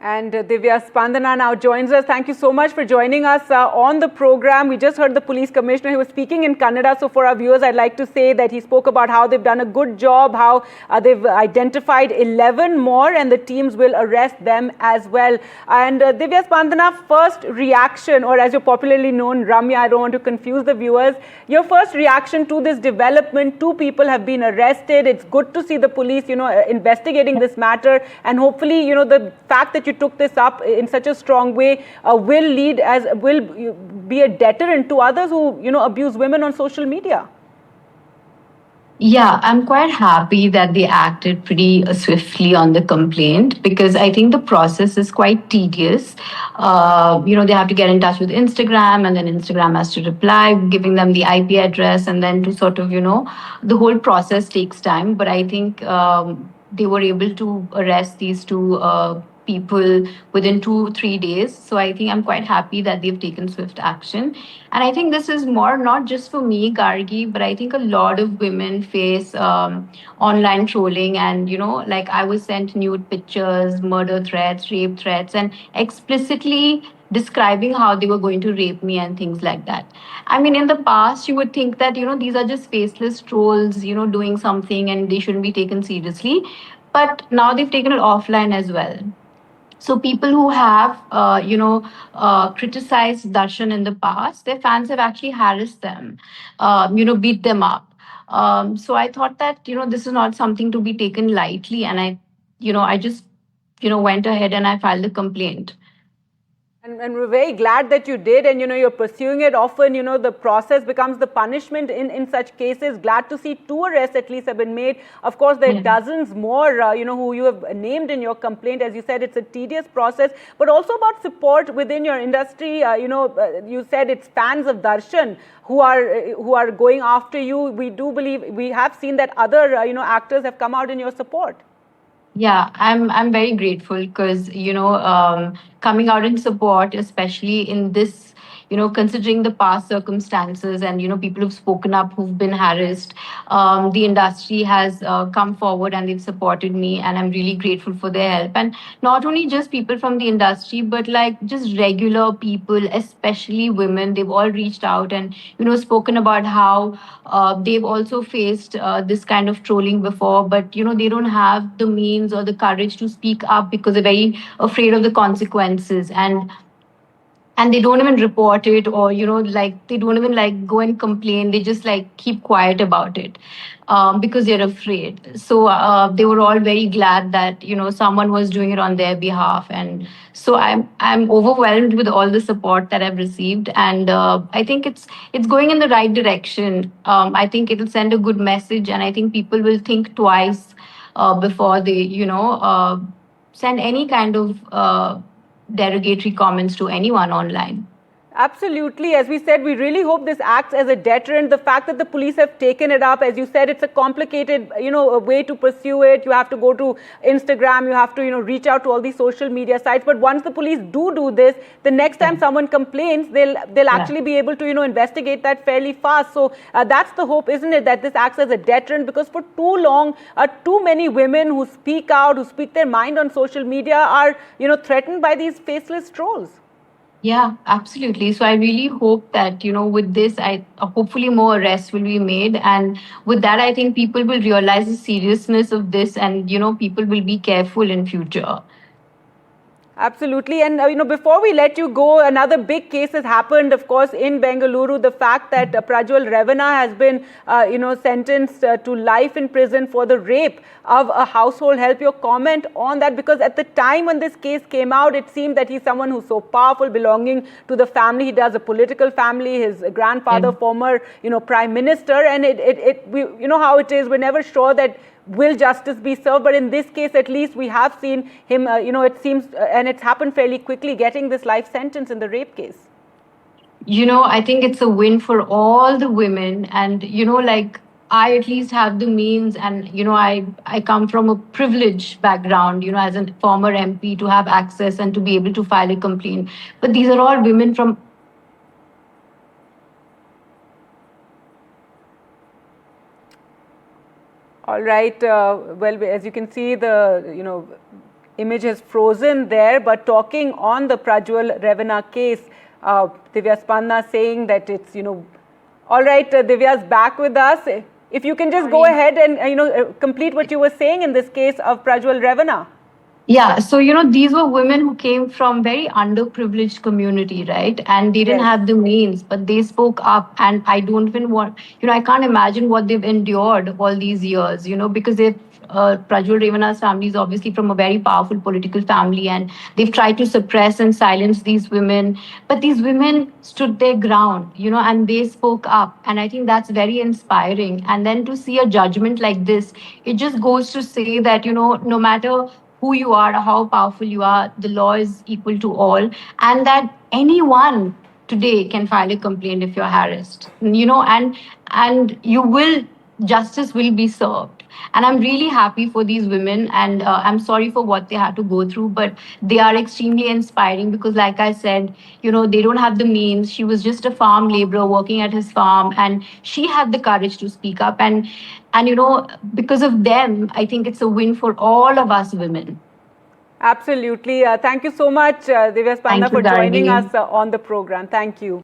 And Divya Spandana now joins us. Thank you so much for joining us on the program. We just heard the police commissioner. He was speaking in Kannada. So for our viewers, I'd like to say that he spoke about how they've done a good job, how they've identified 11 more and the teams will arrest them as well. And Divya Spandana, first reaction, or as you're popularly known, Ramya, I don't want to confuse the viewers, your first reaction to this development. 2 people have been arrested. It's good to see the police, investigating this matter, and hopefully, the fact that you took this up in such a strong way will be a deterrent to others who abuse women on social media. Yeah, I'm quite happy that they acted pretty swiftly on the complaint, because I think the process is quite tedious. They have to get in touch with Instagram, and then Instagram has to reply, giving them the IP address, and then to sort of, the whole process takes time. But I think they were able to arrest these 2 people within 2-3 days. So I think I'm quite happy that they've taken swift action. And I think this is more not just for me, Gargi, but I think a lot of women face online trolling. And, like I was sent nude pictures, murder threats, rape threats, and explicitly describing how they were going to rape me and things like that. I mean, in the past, you would think that, these are just faceless trolls, doing something and they shouldn't be taken seriously. But now they've taken it offline as well. So people who have, criticized Darshan in the past, their fans have actually harassed them, beat them up. So I thought that, this is not something to be taken lightly. And I just, went ahead and I filed a complaint. And we're very glad that you did, and you're pursuing it. Often, the process becomes the punishment in such cases. Glad to see 2 arrests at least have been made. Of course, there are dozens more, who you have named in your complaint. As you said, it's a tedious process, but also about support within your industry. You said it's fans of Darshan who are going after you. We do believe, we have seen that other, actors have come out in your support. Yeah, I'm very grateful, because coming out in support, especially in this, considering the past circumstances, and people who've spoken up, who've been harassed, the industry has come forward and they've supported me, and I'm really grateful for their help. And not only just people from the industry, but like just regular people, especially women, they've all reached out and spoken about how they've also faced this kind of trolling before, but they don't have the means or the courage to speak up because they're very afraid of the consequences. And they don't even report it, or like they don't even like go and complain. They just like keep quiet about it, because they're afraid. So they were all very glad that someone was doing it on their behalf. And so I'm overwhelmed with all the support that I've received. And I think it's going in the right direction. I think it'll send a good message, and I think people will think twice before they send any kind of derogatory comments to anyone online. Absolutely. As we said, we really hope this acts as a deterrent. The fact that the police have taken it up, as you said, it's a complicated, a way to pursue it. You have to go to Instagram, you have to, reach out to all these social media sites. But once the police do this, the next time someone complains, they'll actually be able to, investigate that fairly fast. So that's the hope, isn't it, that this acts as a deterrent? Because for too long, too many women who speak out, who speak their mind on social media are, threatened by these faceless trolls. Yeah, absolutely. So I really hope that, with this, I hopefully more arrests will be made. And with that, I think people will realize the seriousness of this, and, people will be careful in future. Absolutely. And, before we let you go, another big case has happened, of course, in Bengaluru. The fact that Prajwal Revana has been, sentenced to life in prison for the rape of a household help. Your comment on that? Because at the time when this case came out, it seemed that he's someone who's so powerful, belonging to the family. He does a political family. His grandfather, former, prime minister. And we, how it is. We're never sure that will justice be served, but in this case at least we have seen him, it seems, and it's happened fairly quickly, getting this life sentence in the rape case. I think it's a win for all the women. And like, I at least have the means, and I come from a privileged background, as a former MP, to have access and to be able to file a complaint. But these are all women from All right. Well, as you can see, the image has frozen there. But talking on the Prajwal Revana case, Divya Spanna saying that it's, all right, Divya's back with us. If you can just go ahead and, complete what you were saying in this case of Prajwal Revana. Yeah, so these were women who came from very underprivileged community, right? And they didn't Yes. have the means, but they spoke up. And I don't even want, I can't imagine what they've endured all these years, because they've Prajwal Revana's family is obviously from a very powerful political family, and they've tried to suppress and silence these women. But these women stood their ground, and they spoke up. And I think that's very inspiring. And then to see a judgment like this, it just goes to say that, no matter who you are, how powerful you are, the law is equal to all, and that anyone today can file a complaint if you're harassed, and you will justice will be served. And I'm really happy for these women, and I'm sorry for what they had to go through, but they are extremely inspiring because, like I said, they don't have the means. She was just a farm laborer working at his farm, and she had the courage to speak up. And because of them, I think it's a win for all of us women. Absolutely. Thank you so much, Divya Spanna, for joining us on the program. Thank you.